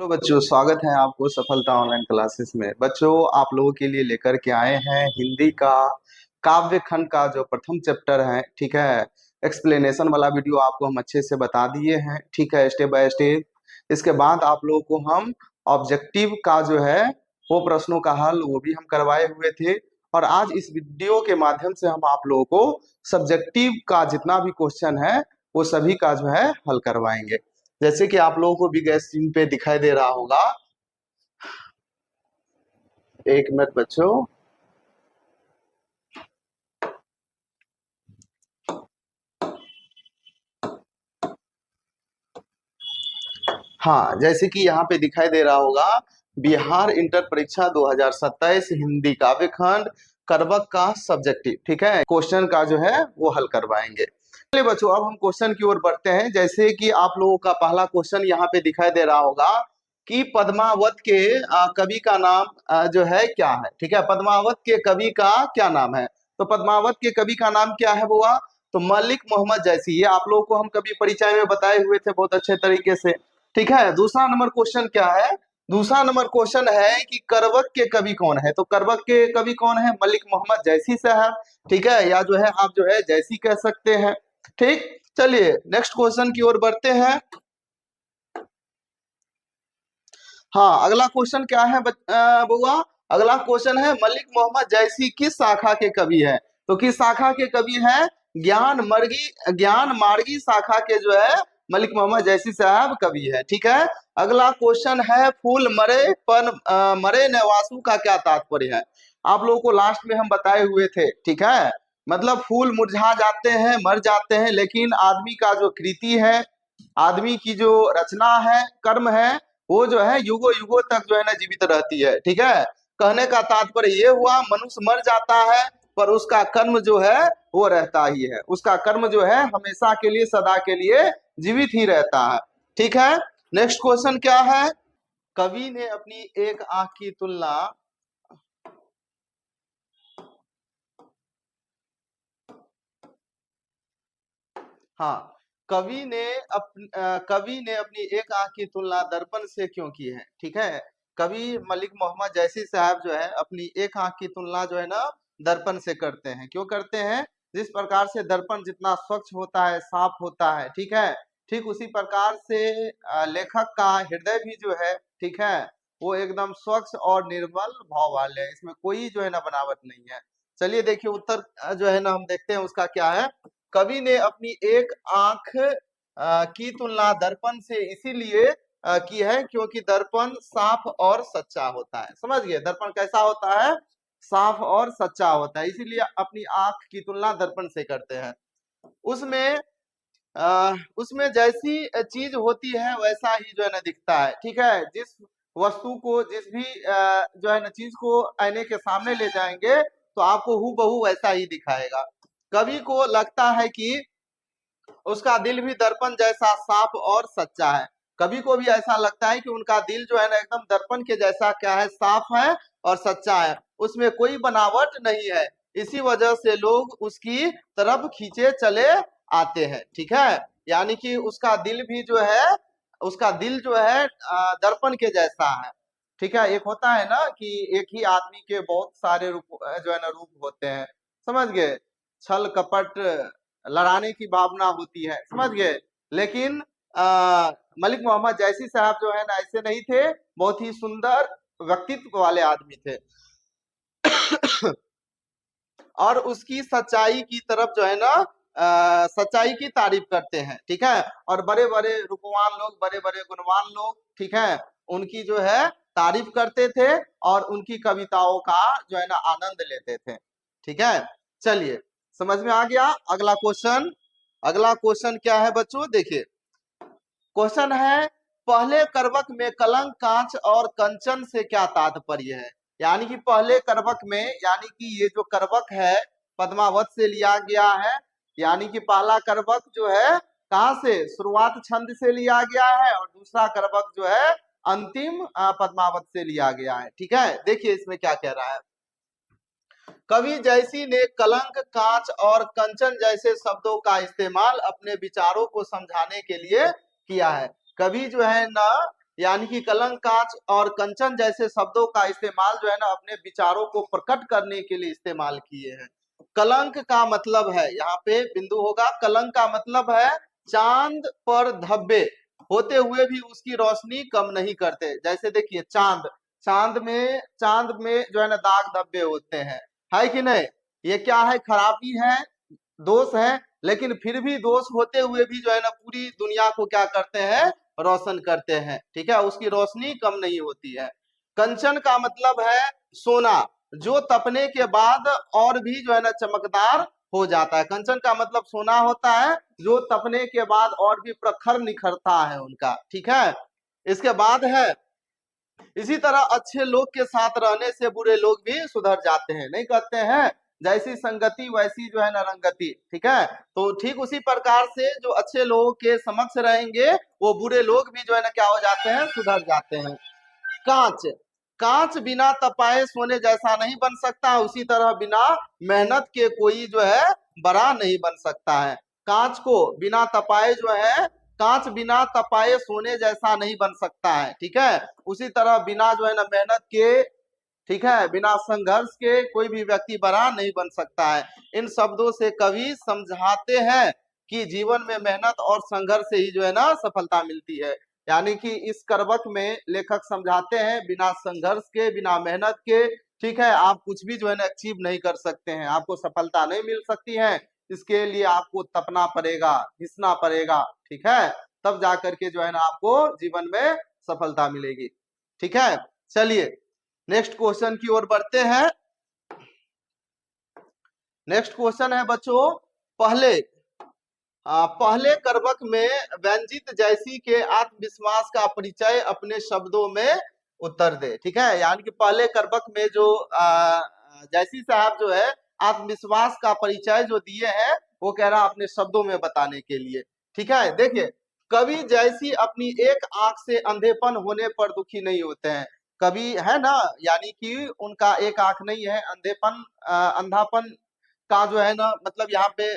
तो बच्चों स्वागत है आपको सफलता ऑनलाइन क्लासेस में। बच्चों आप लोगों के लिए लेकर के आए हैं हिंदी का काव्य खंड का जो प्रथम चैप्टर है। ठीक है, एक्सप्लेनेशन वाला वीडियो आपको हम अच्छे से बता दिए हैं। ठीक है, स्टेप बाय स्टेप। इसके बाद आप लोगों को हम ऑब्जेक्टिव का जो है वो प्रश्नों का हल वो भी हम करवाए हुए थे। और आज इस वीडियो के माध्यम से हम आप लोगों को सब्जेक्टिव का जितना भी क्वेश्चन है वो सभी का जो है हल करवाएंगे। जैसे कि आप लोगों को बिग स्क्रीन पे दिखाई दे रहा होगा। एक मिनट बच्चों। हाँ, जैसे कि यहाँ पे दिखाई दे रहा होगा बिहार इंटर परीक्षा 2027 हिंदी काव्य खंड करवक का सब्जेक्टिव। ठीक है, क्वेश्चन का जो है वो हल करवाएंगे। चलिए बच्चों, अब हम क्वेश्चन की ओर बढ़ते हैं। जैसे कि आप लोगों का पहला क्वेश्चन यहाँ पे दिखाई दे रहा होगा कि पद्मावत के कवि का नाम जो है क्या है। ठीक है, पद्मावत के कवि का क्या नाम है? तो पद्मावत के कवि का नाम क्या है बुआ? तो मलिक मोहम्मद जैसी। ये आप लोगों को हम कभी परिचय में बताए हुए थे बहुत अच्छे तरीके से। ठीक है, दूसरा नंबर क्वेश्चन क्या है? दूसरा नंबर क्वेश्चन है कि करवक के कवि कौन है? तो करवक के कवि कौन है? मलिक मोहम्मद जैसी साहब। ठीक है, या जो है आप जो है जैसी कह सकते हैं। ठीक, चलिए नेक्स्ट क्वेश्चन की ओर बढ़ते हैं। हाँ, अगला क्वेश्चन क्या है बुआ? अगला क्वेश्चन है मलिक मोहम्मद जैसी किस शाखा के कवि है? तो किस शाखा के कवि है? ज्ञान मार्गी शाखा के जो है मलिक मोहम्मद जैसी साहब कवि है। ठीक है, अगला क्वेश्चन है फूल मरे पर मरे नवासु का क्या तात्पर्य है? आप लोगों को लास्ट में हम बताए हुए थे। ठीक है, मतलब फूल मुरझा जाते हैं, मर जाते हैं, लेकिन आदमी का जो कृति है, आदमी की जो रचना है, कर्म है, वो जो है युगो युगो तक जो है ना जीवित रहती है। ठीक है, कहने का तात्पर्य ये हुआ मनुष्य मर जाता है पर उसका कर्म जो है वो रहता ही है। उसका कर्म जो है हमेशा के लिए सदा के लिए जीवित ही रहता है। ठीक है, नेक्स्ट क्वेश्चन क्या है? कवि ने अपनी एक आंख की तुलना हाँ, कवि ने अपनी एक आंख की तुलना दर्पण से क्यों की है? ठीक है, कवि मलिक मोहम्मद जैसी साहब जो है अपनी एक आंख की तुलना जो है ना दर्पण से करते हैं। क्यों करते हैं? जिस प्रकार से दर्पण जितना स्वच्छ होता है, साफ होता है, ठीक है, ठीक उसी प्रकार से लेखक का हृदय भी जो है, ठीक है, वो एकदम स्वच्छ और निर्मल भाव वाले है। इसमें कोई जो है ना बनावट नहीं है। चलिए देखिए उत्तर जो है ना हम देखते हैं उसका क्या है। कवि ने अपनी एक आंख की तुलना दर्पण से इसीलिए की है क्योंकि दर्पण साफ और सच्चा होता है। समझ गए? दर्पण कैसा होता है? साफ और सच्चा होता है, इसीलिए अपनी आंख की तुलना दर्पण से करते हैं। उसमें उसमें जैसी चीज होती है वैसा ही जो है ना दिखता है। ठीक है, जिस वस्तु को जिस भी जो है ना चीज को आईने के सामने ले जाएंगे तो आपको हूबहू वैसा ही दिखाएगा। कवि को लगता है कि उसका दिल भी दर्पण जैसा साफ और सच्चा है। कवि को भी ऐसा लगता है कि उनका दिल जो है ना एकदम दर्पण के जैसा क्या है, साफ है और सच्चा है, उसमें कोई बनावट नहीं है। इसी वजह से लोग उसकी तरफ खींचे चले आते हैं। ठीक है, यानी कि उसका दिल भी जो है, उसका दिल जो है दर्पण के जैसा है। ठीक है, एक होता है ना कि एक ही आदमी के बहुत सारे रूप जो है ना रूप होते हैं। समझ गए? छल कपट लड़ाने की भावना होती है। समझ गए? लेकिन मलिक मोहम्मद जैसी साहब जो है ना ऐसे नहीं थे, बहुत ही सुंदर व्यक्तित्व वाले आदमी थे और उसकी सच्चाई की तरफ जो है ना सच्चाई की तारीफ करते हैं। ठीक है, और बड़े बड़े रूपवान लोग, बड़े बड़े गुणवान लोग, ठीक है, उनकी जो है तारीफ करते थे और उनकी कविताओं का जो है ना आनंद लेते थे। ठीक है, चलिए समझ में आ गया। अगला क्वेश्चन, अगला क्वेश्चन क्या है बच्चों? देखिए क्वेश्चन है पहले करवक में कलंक कांच और कंचन से क्या तात्पर्य है? यानी कि पहले करवक में, यानी कि ये जो करवक है पद्मावत से लिया गया है। यानी कि पहला करवक जो है कहाँ से, शुरुआत छंद से लिया गया है और दूसरा करवक जो है अंतिम पद्मावत से लिया गया है। ठीक है, देखिए इसमें क्या कह रहा है। कवि जैसी ने कलंक कांच और कंचन जैसे शब्दों का इस्तेमाल अपने विचारों को समझाने के लिए किया है। कवि जो है ना यानी कि कलंक, कांच और कंचन जैसे शब्दों का इस्तेमाल जो है ना अपने विचारों को प्रकट करने के लिए इस्तेमाल किए हैं। कलंक का मतलब है, यहाँ पे बिंदु होगा, कलंक का मतलब है चांद पर धब्बे होते हुए भी उसकी रोशनी कम नहीं करते। जैसे देखिए चांद, चांद में जो है ना दाग धब्बे होते हैं, है कि नहीं? ये क्या है? खराबी है, दोष है, लेकिन फिर भी दोष होते हुए भी जो है ना पूरी दुनिया को क्या करते हैं? रोशन करते हैं। ठीक है, उसकी रोशनी कम नहीं होती है। कंचन का मतलब है सोना, जो तपने के बाद और भी जो है ना चमकदार हो जाता है। कंचन का मतलब सोना होता है, जो तपने के बाद और भी प्रखर निखरता है उनका। ठीक है, इसके बाद है, इसी तरह अच्छे लोग के साथ रहने से बुरे लोग भी सुधर जाते हैं। नहीं कहते हैं जैसी संगति वैसी जो है ना रंगति। ठीक है, तो ठीक उसी प्रकार से जो अच्छे लोगों के समक्ष रहेंगे वो बुरे लोग भी जो है ना क्या हो जाते हैं? सुधर जाते हैं। कांच, कांच बिना तपाए सोने जैसा नहीं बन सकता, उसी तरह बिना मेहनत के कोई जो है बड़ा नहीं बन सकता है। कांच को बिना तपाए जो है, कांच बिना तपाए सोने जैसा नहीं बन सकता है। ठीक है, उसी तरह बिना जो है ना मेहनत के, ठीक है, बिना संघर्ष के कोई भी व्यक्ति बड़ा नहीं बन सकता है। इन शब्दों से कवि समझाते हैं कि जीवन में मेहनत और संघर्ष से ही जो है ना सफलता मिलती है। यानी कि इस करवक में लेखक समझाते हैं बिना संघर्ष के, बिना मेहनत के, ठीक है, आप कुछ भी जो है ना अचीव नहीं कर सकते हैं, आपको सफलता नहीं मिल सकती है। इसके लिए आपको तपना पड़ेगा, घिसना पड़ेगा। ठीक है, तब जा करके जो है ना आपको जीवन में सफलता मिलेगी। ठीक है, चलिए नेक्स्ट क्वेश्चन की ओर बढ़ते हैं। नेक्स्ट क्वेश्चन है बच्चों, पहले पहले करवक में व्यंजित जैसी के आत्मविश्वास का परिचय अपने शब्दों में उत्तर दे। ठीक है, यानी कि पहले करवक में जो जैसी साहब जो है आत्मविश्वास का परिचय जो दिए हैं वो कह रहा अपने शब्दों में बताने के लिए। ठीक है, देखिए कवि जैसी अपनी एक आंख से अंधेपन होने पर दुखी नहीं होते हैं। कवि है ना, यानी कि उनका एक आंख नहीं है, अंधेपन अंधापन का जो है ना मतलब यहाँ पे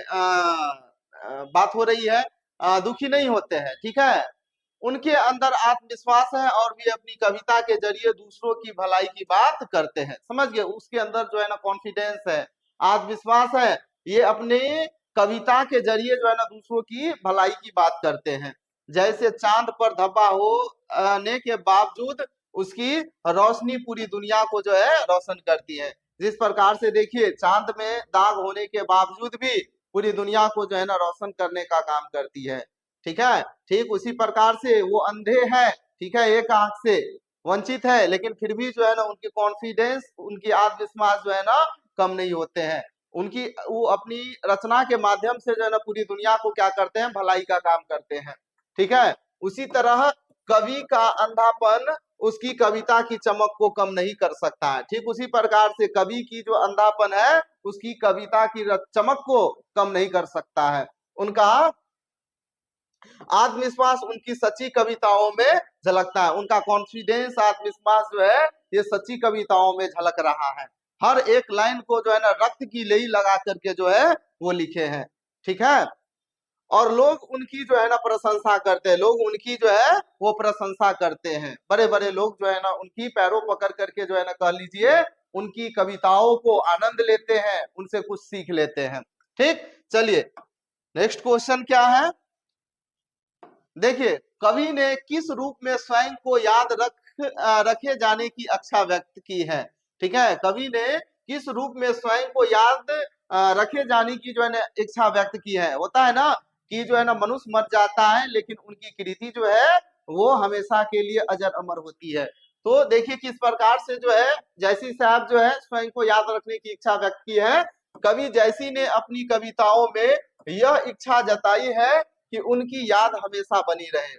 बात हो रही है, दुखी नहीं होते हैं। ठीक है, उनके अंदर आत्मविश्वास है और भी अपनी कविता के जरिए दूसरों की भलाई की बात करते हैं। समझ गए, उसके अंदर जो है ना कॉन्फिडेंस है, आत्मविश्वास है, ये अपने कविता के जरिए जो है ना दूसरों की भलाई की बात करते हैं। जैसे चांद पर धब्बा होने के बावजूद उसकी रोशनी पूरी दुनिया को जो है रोशन करती है। जिस प्रकार से देखिए चांद में दाग होने के बावजूद भी पूरी दुनिया को जो है ना रोशन करने का काम करती है। ठीक है, ठीक उसी प्रकार से वो अंधे हैं, ठीक है, एक आंख से वंचित है, लेकिन फिर भी जो है ना उनकी कॉन्फिडेंस, उनकी आत्मविश्वास जो है ना कम नहीं होते हैं। उनकी वो अपनी रचना के माध्यम से जो है ना पूरी दुनिया को क्या करते हैं? भलाई का काम करते हैं। ठीक है, उसी तरह कवि का अंधापन उसकी कविता की चमक को कम नहीं कर सकता है। ठीक उसी प्रकार से कवि की जो अंधापन है उसकी कविता की चमक को कम नहीं कर सकता है। उनका आत्मविश्वास उनकी सच्ची कविताओं में झलकता है। उनका कॉन्फिडेंस, आत्मविश्वास जो है ये सच्ची कविताओं में झलक रहा है। हर एक लाइन को जो है ना रक्त की लेई लगा करके जो है वो लिखे हैं। ठीक है, और लोग उनकी जो है ना प्रशंसा करते हैं, लोग उनकी जो है वो प्रशंसा करते हैं। बड़े बड़े लोग जो है ना उनकी पैरों पकड़ करके जो है ना कह लीजिए उनकी कविताओं को आनंद लेते हैं, उनसे कुछ सीख लेते हैं। ठीक, चलिए नेक्स्ट क्वेश्चन क्या है? देखिए कवि ने किस रूप में स्वयं को याद रखे जाने की इच्छा व्यक्त की है। ठीक है, कवि ने किस रूप में स्वयं को याद रखे जाने की जो है ना इच्छा व्यक्त की है। होता है ना कि जो है ना मनुष्य मर जाता है लेकिन उनकी कृति जो है वो हमेशा के लिए अजर अमर होती है। तो देखिए किस प्रकार से जो है जैसी साहब जो है स्वयं को याद रखने की इच्छा व्यक्त की है। कवि जैसी ने अपनी कविताओं में यह इच्छा जताई है कि उनकी याद हमेशा बनी रहे।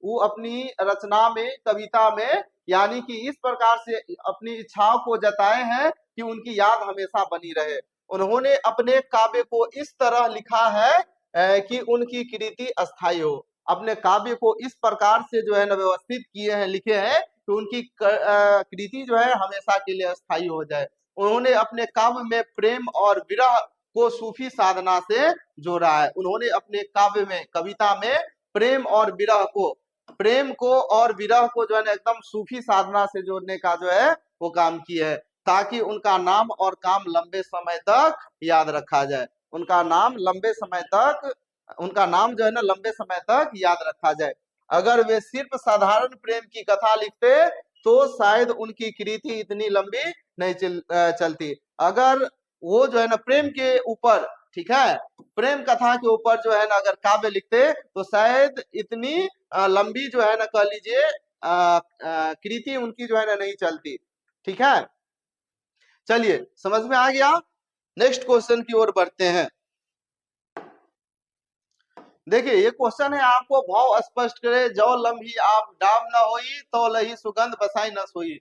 वो अपनी रचना में, कविता में, यानी कि इस प्रकार से अपनी इच्छाओं को जताए हैं कि उनकी याद हमेशा बनी रहे। उन्होंने अपने काव्य को इस तरह लिखा है कि उनकी कृति अस्थायी हो। अपने काव्य को इस प्रकार से जो है ना व्यवस्थित किए हैं, लिखे हैं कि उनकी कृति जो है हमेशा के लिए अस्थायी हो जाए। उन्होंने अपने काव्य में प्रेम और विरह को सूफी साधना से जोड़ा है। उन्होंने अपने काव्य में, कविता में प्रेम और विरह को प्रेम को और विरह को जो है ना एकदम सूफी साधना से जोड़ने का जो है वो काम की है, ताकि उनका नाम और काम लंबे समय तक याद रखा जाए। उनका नाम लंबे समय तक, उनका नाम जो है ना लंबे समय तक याद रखा जाए। अगर वे सिर्फ साधारण प्रेम की कथा लिखते तो शायद उनकी कृति इतनी लंबी नहीं चलती। अगर वो जो है ना प्रेम के ऊपर, ठीक है, प्रेम कथा के ऊपर जो है ना अगर काव्य लिखते तो शायद इतनी लंबी जो है ना कह लीजिए कृति उनकी जो है ना नहीं चलती। ठीक है, चलिए समझ में आ गया। नेक्स्ट क्वेश्चन की ओर बढ़ते हैं। देखिए ये क्वेश्चन है, आपको भाव स्पष्ट करे, जो लम्ही आप डाम न होई तो लही सुगंध बसाई न सोई।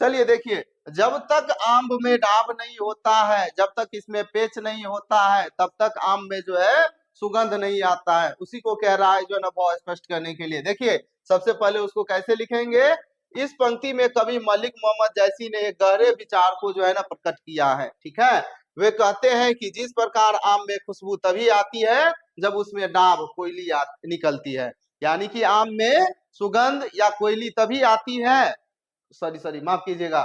चलिए देखिए, जब तक आम में डाब नहीं होता है, जब तक इसमें पेच नहीं होता है, तब तक आम में जो है सुगंध नहीं आता है। उसी को कह रहा है जो है ना भाव स्पष्ट करने के लिए। देखिए सबसे पहले उसको कैसे लिखेंगे। इस पंक्ति में कवि मलिक मोहम्मद जैसी ने एक गहरे विचार को जो है ना प्रकट किया है। ठीक है, वे कहते हैं कि जिस प्रकार आम में खुशबू तभी आती है जब उसमें डाब कोयली निकलती है, यानी कि आम में सुगंध या कोयली तभी आती है, सॉरी सॉरी माफ कीजिएगा,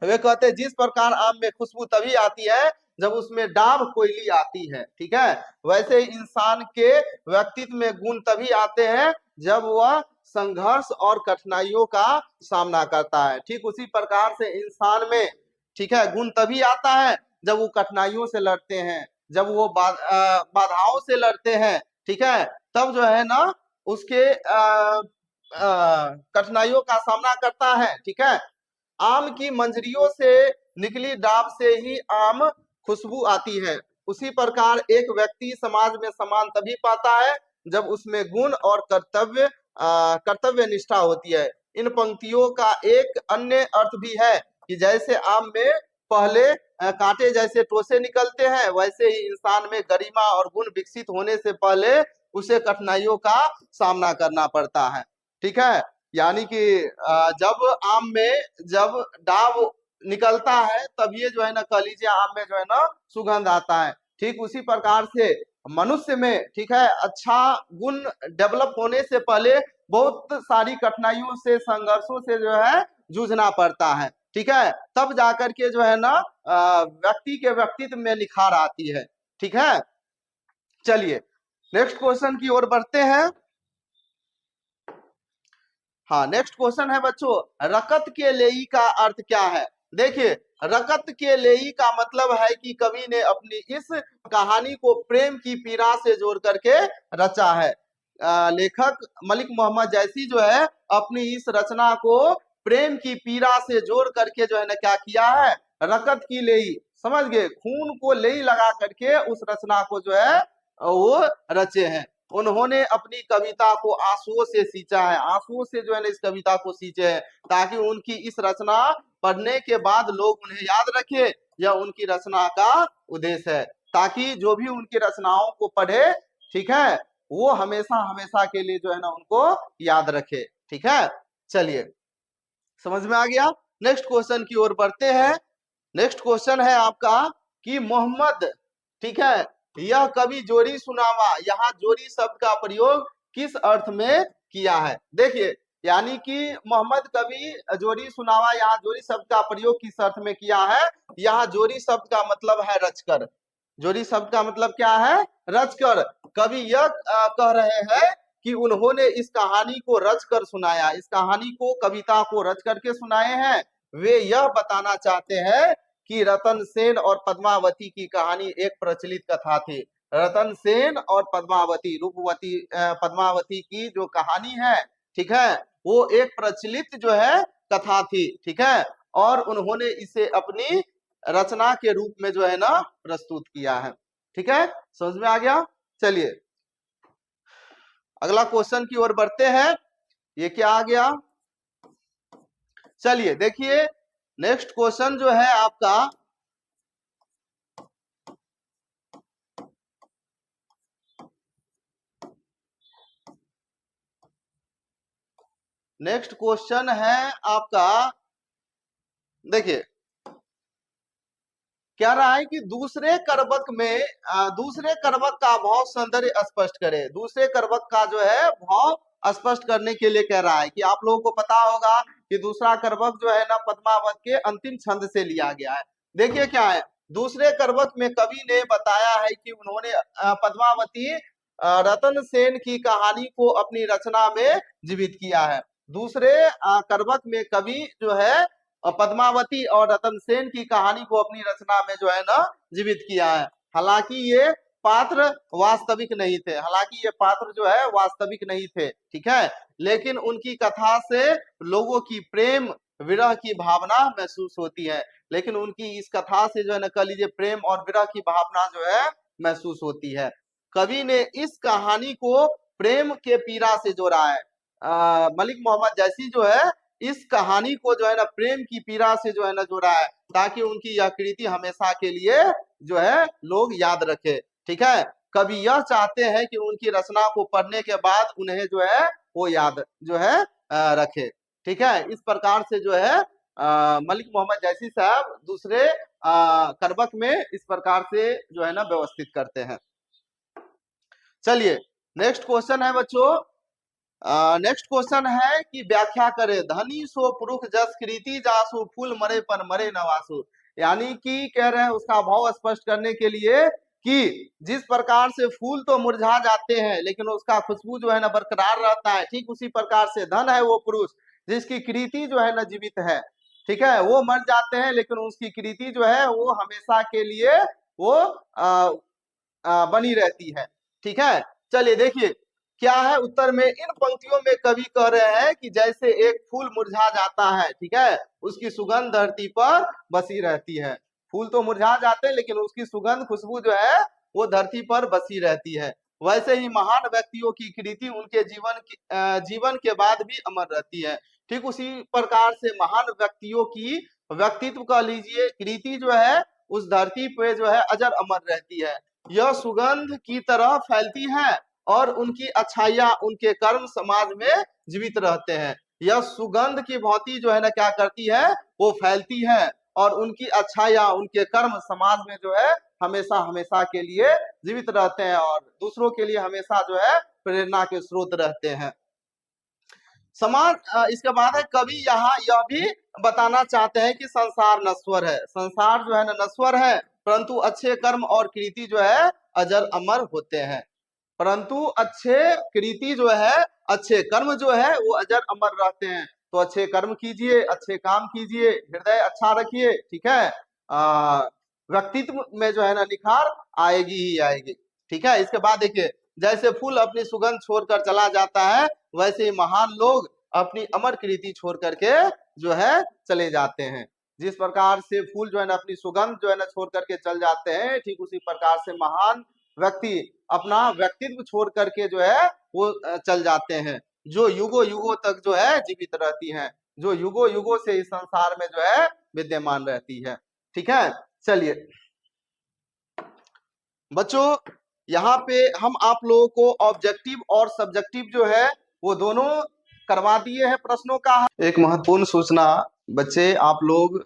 वे कहते हैं जिस प्रकार आम में खुशबू तभी आती है जब उसमें डाब कोयली आती है। ठीक है, वैसे ही इंसान के व्यक्तित्व में गुण तभी आते हैं जब वह संघर्ष और कठिनाइयों का सामना करता है। ठीक उसी प्रकार से इंसान में, ठीक है, गुण तभी आता है जब वो कठिनाइयों से लड़ते हैं, जब वो बाधाओं से लड़ते हैं। ठीक है, तब जो है ना उसके कठिनाइयों का सामना करता है। ठीक है, आम की मंजरियों से निकली डाब से ही आम खुशबू आती है। उसी प्रकार एक व्यक्ति समाज में सम्मान तभी पाता है जब उसमें गुण और कर्तव्य निष्ठा होती है। इन पंक्तियों का एक अन्य अर्थ भी है कि जैसे आम में पहले कांटे जैसे टोसे निकलते हैं, वैसे ही इंसान में गरिमा और गुण विकसित होने से पहले उसे कठिनाइयों का सामना करना पड़ता है। ठीक है, यानी कि जब आम में जब डाब निकलता है तब ये जो है ना कह लीजिए आम में जो है ना सुगंध आता है। ठीक उसी प्रकार से मनुष्य में, ठीक है, अच्छा गुण डेवलप होने से पहले बहुत सारी कठिनाइयों से, संघर्षों से जो है जूझना पड़ता है। ठीक है, तब जाकर के जो है ना व्यक्ति के व्यक्तित्व में निखार आती है। ठीक है, चलिए नेक्स्ट क्वेश्चन की ओर बढ़ते हैं। हाँ, नेक्स्ट क्वेश्चन है बच्चों, रकत के लेई का अर्थ क्या है। देखिए रकत के लेई का मतलब है कि कवि ने अपनी इस कहानी को प्रेम की पीड़ा से जोड़ करके रचा है। लेखक मलिक मोहम्मद जैसी जो है अपनी इस रचना को प्रेम की पीड़ा से जोड़ करके जो है ना क्या किया है, रकत की लेई, समझ गए, खून को लेई लगा करके उस रचना को जो है वो रचे हैं। उन्होंने अपनी कविता को आंसुओं से सींचा है, आंसुओं से जो है ना इस कविता को सींचे हैं, ताकि उनकी इस रचना पढ़ने के बाद लोग उन्हें याद रखें। यह उनकी रचना का उद्देश्य है, ताकि जो भी उनकी रचनाओं को पढ़े, ठीक है, वो हमेशा हमेशा के लिए जो है ना उनको याद रखे। ठीक है, चलिए समझ में आ गया। नेक्स्ट क्वेश्चन की ओर बढ़ते हैं। नेक्स्ट क्वेश्चन है आपका कि मोहम्मद, ठीक है, यह कवि जोरी सुनावा, यहाँ जोरी शब्द का प्रयोग किस अर्थ में किया है। देखिए यानी कि मोहम्मद कवि जोरी सुनावा, यहाँ जोरी शब्द का प्रयोग किस अर्थ में किया है। यहाँ जोरी शब्द का मतलब है रचकर। जोरी शब्द का मतलब क्या है, रचकर। कवि यह कह रहे हैं कि उन्होंने इस कहानी को रच कर सुनाया, इस कहानी को, कविता को रच करके सुनाए हैं। वे यह बताना चाहते हैं कि रतन सेन और पद्मावती की कहानी एक प्रचलित कथा थी। रतन सेन और पद्मावती, रूपवती पद्मावती की जो कहानी है, ठीक है, वो एक प्रचलित जो है कथा थी। ठीक है, और उन्होंने इसे अपनी रचना के रूप में जो है ना प्रस्तुत किया है। ठीक है, समझ में आ गया। चलिए अगला क्वेश्चन की ओर बढ़ते हैं। ये क्या आ गया, चलिए देखिए नेक्स्ट क्वेश्चन जो है आपका, नेक्स्ट क्वेश्चन है आपका, देखिए कह रहा है कि दूसरे करवक में दूसरे करवक का भाव सौंदर्य स्पष्ट करे। दूसरे करवक का जो है भाव स्पष्ट करने के लिए कह रहा है कि आप लोगों को पता होगा कि दूसरा करवक जो है ना पद्मावत के अंतिम छंद से लिया गया है। देखिए क्या है, दूसरे करवक में कवि ने बताया है कि उन्होंने पद्मावती रतन सेन की कहानी को अपनी रचना में जीवित किया है। दूसरे करवक में कवि जो है पद्मावती और रतन सेन की कहानी को अपनी रचना में जो है ना जीवित किया है। हालांकि ये पात्र वास्तविक नहीं थे, हालांकि ये पात्र जो है वास्तविक नहीं थे, ठीक है, लेकिन उनकी कथा से लोगों की प्रेम विरह की भावना महसूस होती है। लेकिन उनकी इस कथा से जो है ना कह लीजिए प्रेम और विरह की भावना जो है महसूस होती है। कवि ने इस कहानी को प्रेम के पीड़ा से जोड़ा है। मलिक मोहम्मद जैसी जो है इस कहानी को जो है ना प्रेम की पीड़ा से जो है ना जोड़ा है, ताकि उनकी यह कृति हमेशा के लिए जो है लोग याद रखे। ठीक है, कवि यह चाहते हैं कि उनकी रचना को पढ़ने के बाद उन्हें जो है वो याद जो है रखे। ठीक है, इस प्रकार से जो है मलिक मोहम्मद जैसी साहब दूसरे करवक में इस प्रकार से जो है ना व्यवस्थित करते हैं। चलिए नेक्स्ट क्वेश्चन है बच्चों, नेक्स्ट क्वेश्चन है कि व्याख्या करे धनी सो पुरुष जस कृति जासु फूल मरे पर मरे नवासु। यानी कि कह रहे हैं उसका भाव स्पष्ट करने के लिए कि जिस प्रकार से फूल तो मुरझा जाते हैं लेकिन उसका खुशबू जो है ना बरकरार रहता है, ठीक उसी प्रकार से धन है वो पुरुष जिसकी कृति जो है ना जीवित है। ठीक है, वो मर जाते हैं लेकिन उसकी कृति जो है वो हमेशा के लिए वो बनी रहती है। ठीक है, चलिए देखिए क्या है उत्तर में। इन पंक्तियों में कवि कह रहे हैं कि जैसे एक फूल मुरझा जाता है, ठीक है, उसकी सुगंध धरती पर बसी रहती है। फूल तो मुरझा जाते हैं लेकिन उसकी सुगंध खुशबू जो है वो धरती पर बसी रहती है। वैसे ही महान व्यक्तियों की कृति उनके जीवन के बाद भी अमर रहती है। ठीक उसी प्रकार से महान व्यक्तियों की व्यक्तित्व कह लीजिए कृति जो है उस धरती पे जो है अजर अमर रहती है। यह सुगंध की तरह फैलती है और उनकी अच्छाइयां उनके कर्म समाज में जीवित रहते हैं। यह सुगंध की भांति जो है ना क्या करती है वो फैलती है और उनकी अच्छाइयां उनके कर्म समाज में जो है हमेशा हमेशा के लिए जीवित रहते हैं और दूसरों के लिए हमेशा जो है प्रेरणा के स्रोत रहते हैं। समाज इसके बाद है कवि यहाँ यह भी बताना चाहते हैं कि संसार नश्वर है। संसार जो है ना नश्वर है परंतु अच्छे कर्म और कृति जो है अजर अमर होते हैं। परंतु अच्छे कृति जो है अच्छे कर्म जो है वो अजर अमर रहते हैं। तो अच्छे कर्म कीजिए, अच्छे काम कीजिए, हृदय अच्छा रखिए। ठीक है, व्यक्तित्व में जो है ना निखार आएगी ही आएगी। ठीक है, इसके बाद देखिए जैसे फूल अपनी सुगंध छोड़कर चला जाता है वैसे ही महान लोग अपनी अमर कृति छोड़ करके जो है चले जाते हैं। जिस प्रकार से फूल जो है ना अपनी सुगंध जो है ना छोड़ करके चल जाते हैं, ठीक उसी प्रकार से महान व्यक्ति अपना व्यक्तित्व छोड़ करके जो है वो चल जाते हैं, जो युगों युगों तक जो है जीवित रहती हैं, जो युगों युगों से इस संसार में जो है विद्यमान रहती है। ठीक है, चलिए बच्चों यहाँ पे हम आप लोगों को ऑब्जेक्टिव और सब्जेक्टिव जो है वो दोनों करवा दिए हैं प्रश्नों का। एक महत्वपूर्ण सूचना बच्चे, आप लोग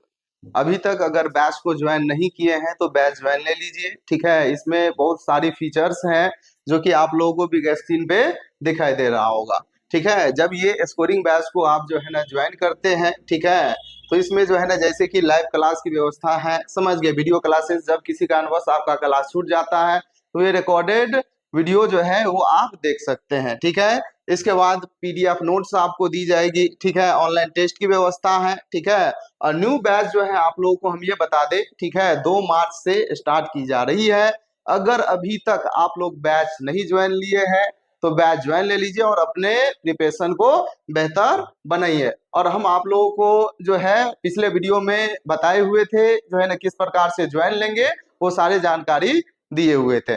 अभी तक अगर बैच को ज्वाइन नहीं किए हैं तो बैच ज्वाइन ले लीजिए। ठीक है, इसमें बहुत सारी फीचर्स हैं जो कि आप लोगों को बिग स्क्रीन पे दिखाई दे रहा होगा। ठीक है, जब ये स्कोरिंग बैच को आप जो है ना ज्वाइन करते हैं, ठीक है, तो इसमें जो है ना जैसे कि लाइव क्लास की व्यवस्था है, समझ गए, वीडियो क्लासेस जब किसी कारणवश आपका क्लास छूट जाता है तो ये रिकॉर्डेड वीडियो जो है वो आप देख सकते हैं। ठीक है, इसके बाद पीडीएफ नोट्स आपको दी जाएगी। ठीक है, ऑनलाइन टेस्ट की व्यवस्था है। ठीक है, और न्यू बैच जो है आप लोगों को हम ये बता दें, ठीक है, 2 मार्च से स्टार्ट की जा रही है। अगर अभी तक आप लोग बैच नहीं ज्वाइन लिए हैं तो बैच ज्वाइन ले लीजिए और अपने प्रिपरेशन को बेहतर बनाइए। और हम आप लोगों को जो है पिछले वीडियो में बताए हुए थे जो है ना किस प्रकार से ज्वाइन लेंगे, वो सारे जानकारी दिए हुए थे।